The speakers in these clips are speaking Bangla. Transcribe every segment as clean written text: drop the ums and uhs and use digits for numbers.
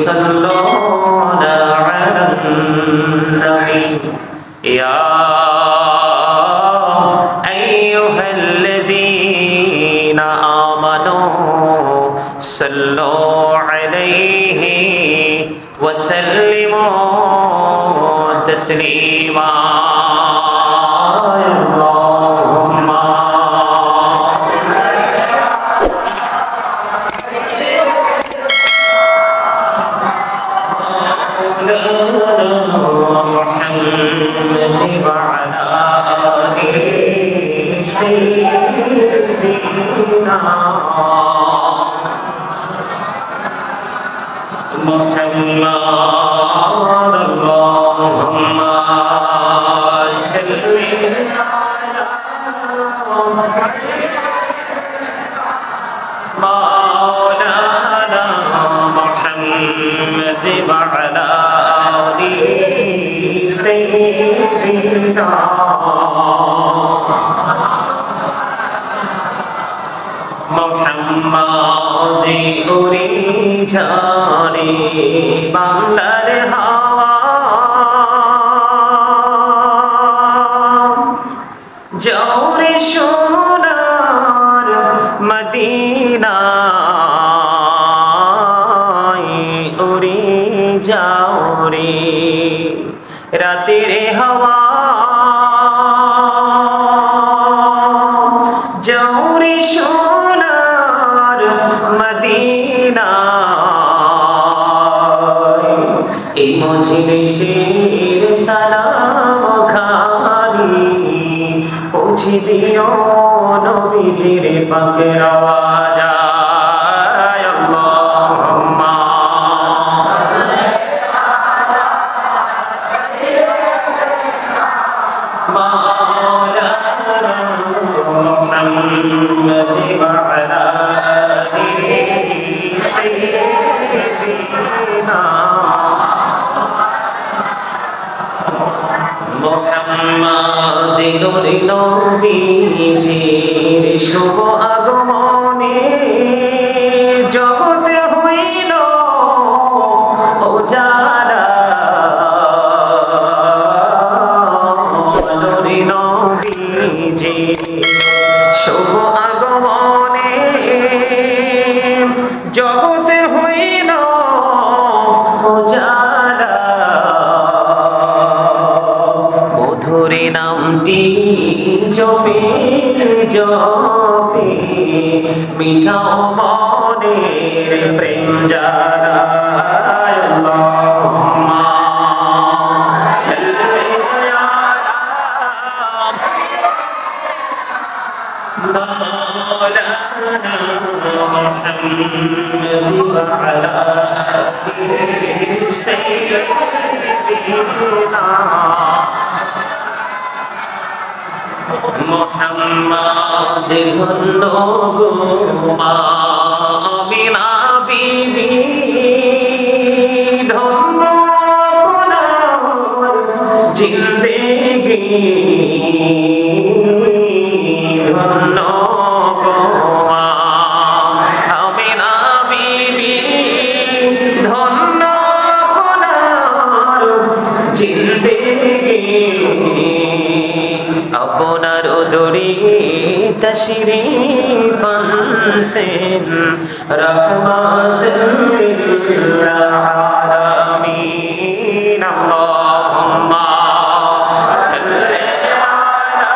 يصلون على النبي يا أيها الذين آمنوا صلوا عليه وسلموا تسليما জানে বাংলার হাওয়া জৌরে সোনার মদিনায় উড়ে যাও রে রাতের হাওয়া জৌরে সোনার মদিনা এই মজলিসের সালাম খানি পৌঁছে দিও নবীজির পাকের আওয়াজ আল্লাহুম্মা মাওলানা মুহাম্মদ ওয়া আলা আলিহি সাইয়্যিদিনা মুহাম্মদ নূরে নবীজির শুভ আগমনে জগতে হইল উজালা নূরে নবীজির শুভ আগমনে জগতে হইল উজালা মধুরে নামটি জপে জপে মিঠাও মনের প্রেম জালা আল্লাহুম্মা সাল্লি আলা মাওলানা মুহাম্মদ ওয়া আলা আলিহি সাইয়্যিদিনা মুহাম্মদ ধন্য গো মা আমিনা বিবি ধন্য আপনার জিন্দেগি ধন্য গো মা আমিনা বিবি ধন্য আপনার জিন্দেগি আপনার উদরে তশরীফ আনছেন রহমাতুল লিল আলামিন আল্লাহুম্মা সাল্লি আলা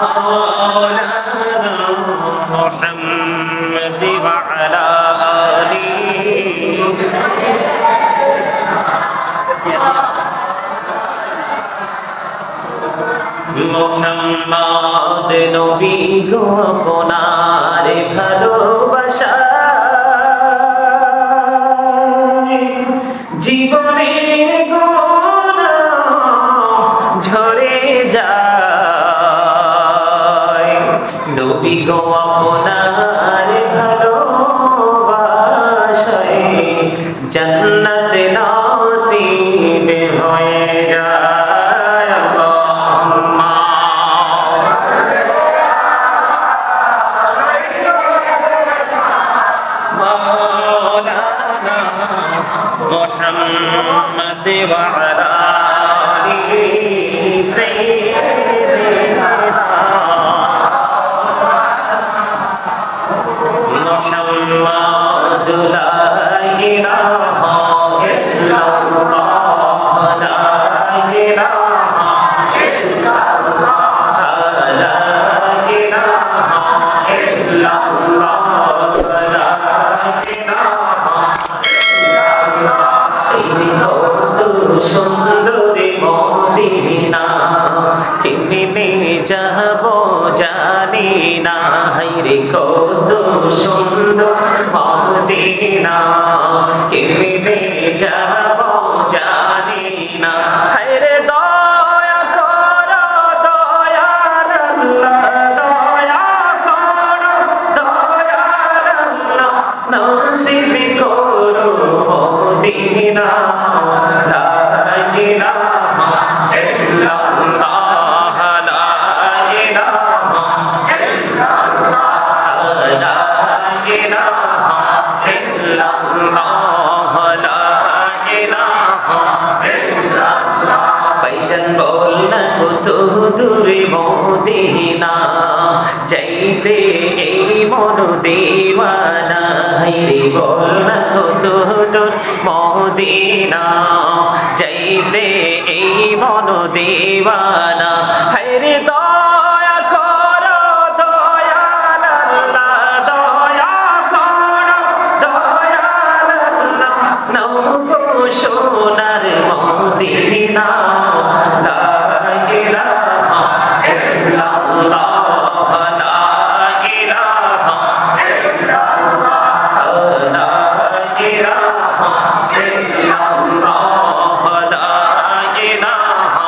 মাওলানা মুহাম্মদ ওয়া আলা আলিহি মুহাম্মদ নবী গো আপনার ভালোবাসা জীবনের গোনা ঝরে যায় নবী গো আপনার ভালোবাসায় জান্নাত নসিব হয়ে যায় وعلى آل سيدنا محمد لا إله إلا الله لا إله إلا الله لا إله إلا الله لا إله إلا الله এই কত সুন্দর মদিনা কেমনে যাব জানি না হায়রে কত সুন্দর মদিনা কেমনে যাব জানি না হায়রে দয়া করো দয়াল আল্লাহ দয়া করো দয়াল আল্লাহ নসিব করো মদিনা লা ইলাহা ইল্লাল্লাহ লা ইলাহা ইল্লাল্লাহ লা ইলাহা ইল্লাল্লাহ লা ইলাহা ইল্লাল্লাহ ভাইজান বল না কত দূরে মদিনা যাইতে এই মন দিওয়ানা হায়রে বল না কত দূর মদিনা যাইতে এই মন দিওয়ানা হায়রে দয়া করো দয়াল আল্লাহ দয়া করো দয়াল আল্লাহ নাও গো সোনার মদিনা লা ইলাহা ইল্লাল্লাহ লা ইলাহা ইল্লাল্লাহ লা ইলাহা ইল্লাল্লাহ লা ইলাহা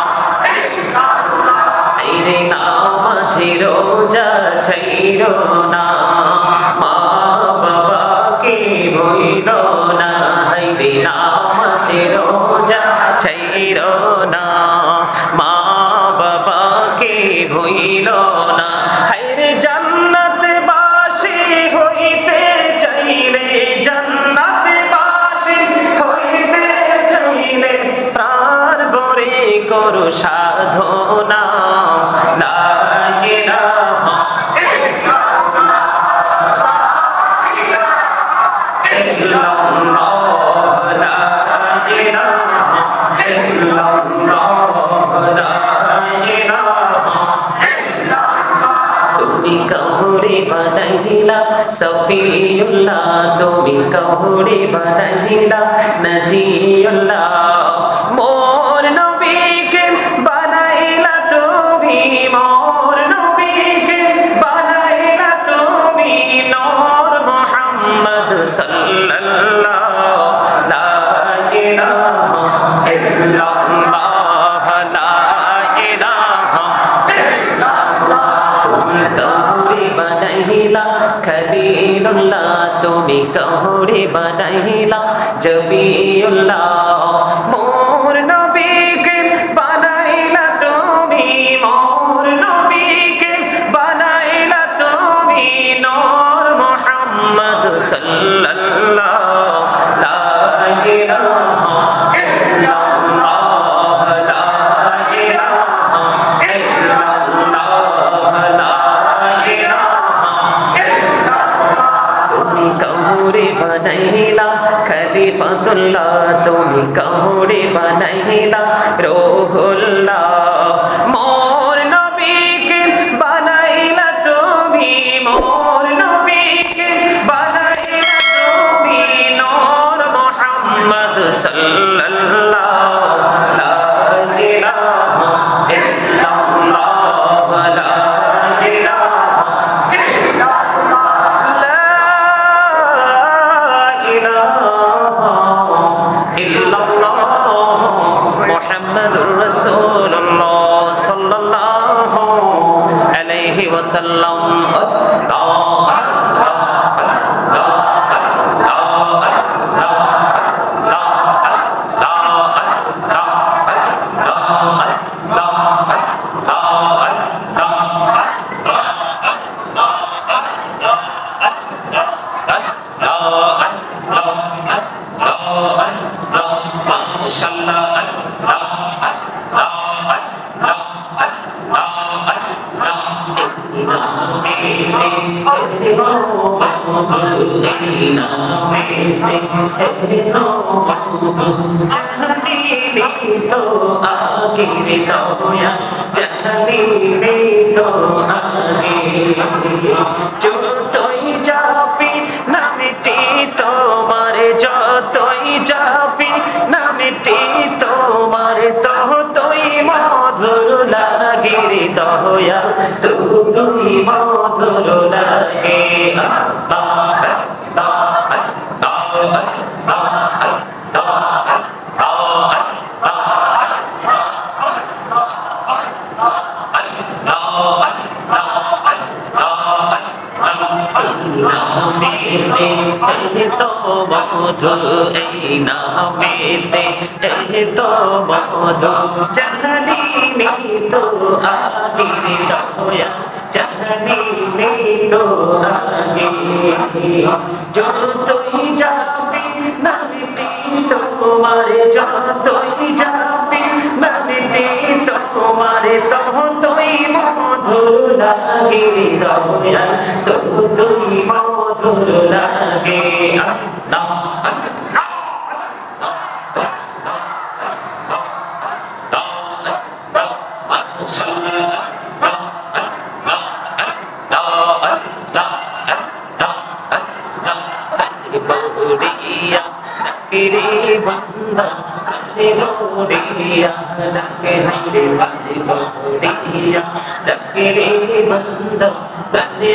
ইল্লাল্লাহ হায়রে নামাজে রোজা ছাইরো না মা বাবাকে ভুইলো না হায়রে নামাজে রোজা ছাইরো না মা বাবাকে ভুইলো না হায়রে জান্নাত বাসী হইতে চাইলে জান্নাত বাসী হইতে চাইলে প্রাণ ভরে করো সাধনা লা ইলাহা ইল্লাল্লাহ লা ইলাহা ইল্লাল্লাহ লা ইলাহা ইল্লাল্লাহ তুমি কাউরে বানাইলা সফিউল্লাহ তুমি কাউরে বানাইলা নজিউল্লাহ মোর নবীকে বানাইলা তুমি মোর নবীকে বানাইলা তুমি নূর মুহাম্মদ সাল্লাল্লাহু লা ইলাহা ইল্লাল্লাহ লা ইলাহা ইল্লাল্লাহ তুমি কাউরে বানাইলা খলিলুল্লাহ তুমি কাউরে বানাইলা জবিউল্লাহ মোর নবীকে বানাইলা তুমি মোর নবীকে বানাইলা তুমি নূর মুহাম্মদ সাল্লাল্লাহু লা ইলাহা ইল্লাল্লাহ লা ইলাহা ইল্লাল্লাহ লা ইলাহা ইল্লাল্লাহ তুমি কাউরে বানাইলা খলিফাতুল্লাহ তুমি কাউরে বানাইলা রূহুল্লাহ মোর নবীকে বানাইলা তুমি মোর নবীকে বানাইলা তুমি নূর মুহাম্মদ সাল্লাল্লাহু লা ইলাহা ইল্লাল্লাহ লা ইলাহা ইল্লাল্লাহ লা ইলাহা ইল্লাল্লাহ মুহাম্মাদুর রাসূলুল্লাহ तो आगे दया जहनी तो आगे जो तोई जापी ना मिटी তোমারে যতই যাবি না মিটি তোমারে ততই মধুর লাগে রে দয়া তুই মধুর লাগে तो मधु ऐ नामेते तो मधु जहनी नी तो आगे दया जहनी नी तो आगे जो तुई जाबी ना मिटी तुम्हारे जो तुई जाबी ना मिटी तुम्हारे तो तुई मधुर लागे दया तो तुई मधुर लागे बंदा बोडिया डके रे बोडिया डके रे बंदा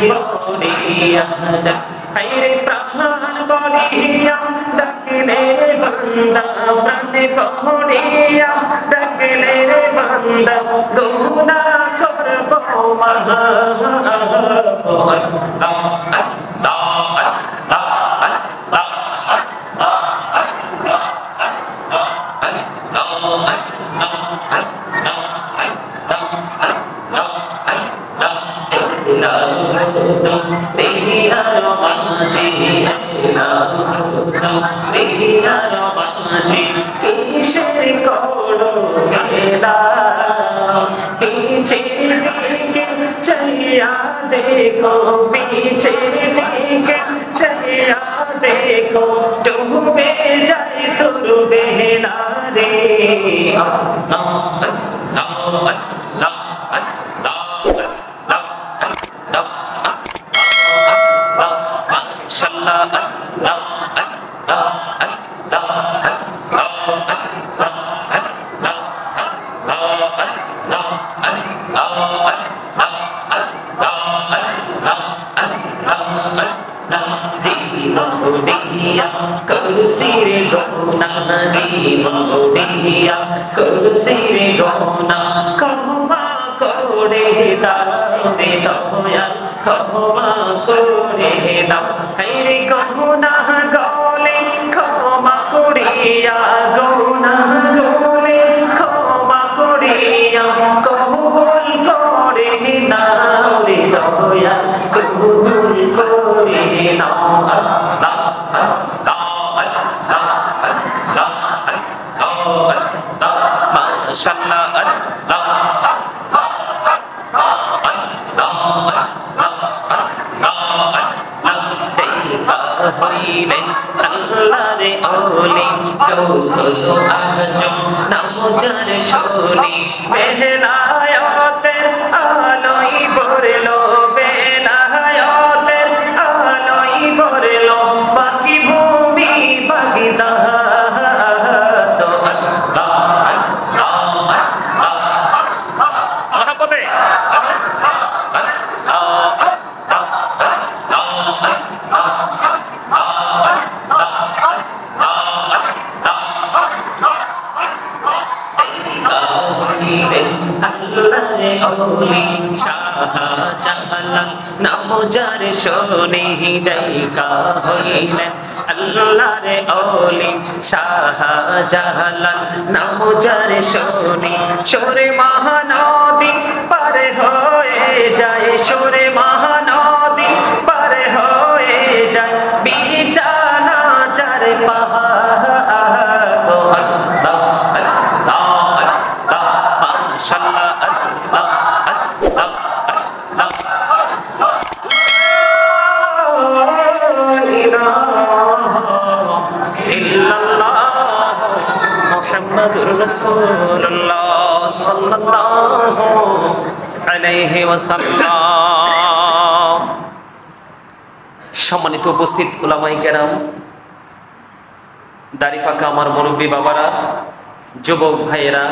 बोडिया रे प्राण बोडिया डके रे बंदा प्राण बोडिया डके रे बंदा गुना करबो महा पीछे देखे चलिया देखो पीछे देखे चलिया देखो डूबे जाए तुर बेला रे कुर्सी गोना जी मोडिया कुर्सी गोना कहमा कोड़े दावे दया कहमा कोड़े दाव हरे कहना गोले कहमा कोड़िया गोना गोले कहमा कोड़िया कहबुल कोड़े नाव रे दया कहबुल कोड़े नाव सोलो आजम नामुजार शोली बेहलायतेर आलोई बरलो बेहलायतेर आलोई बरलो बाकी भूमि बागीदा तो ओली शाहजालाल नामुजार शोनी दैका हইলেন আল্লাহ রে ওলি শাহজালাল নামুজার শোনি সরে মহানদী পার হয়ে যায় সরে মহানদী পার হয়ে যায় বিছানা যার পাহাড় আল্লাহ আল্লাহ আল্লাহ মাশাআল্লাহ আল্লাহ আল্লাহ আল্লাহ মুহাম্মাদুর রাসূলুল্লাহ সাল্লাল্লাহু আলাইহি ওয়াসাল্লাম। সম্মানিত উপস্থিত উলামায়ে কেরাম, দাড়ি পাকা আমার মুরব্বী বাবারা, যুবক ভাইয়েরা,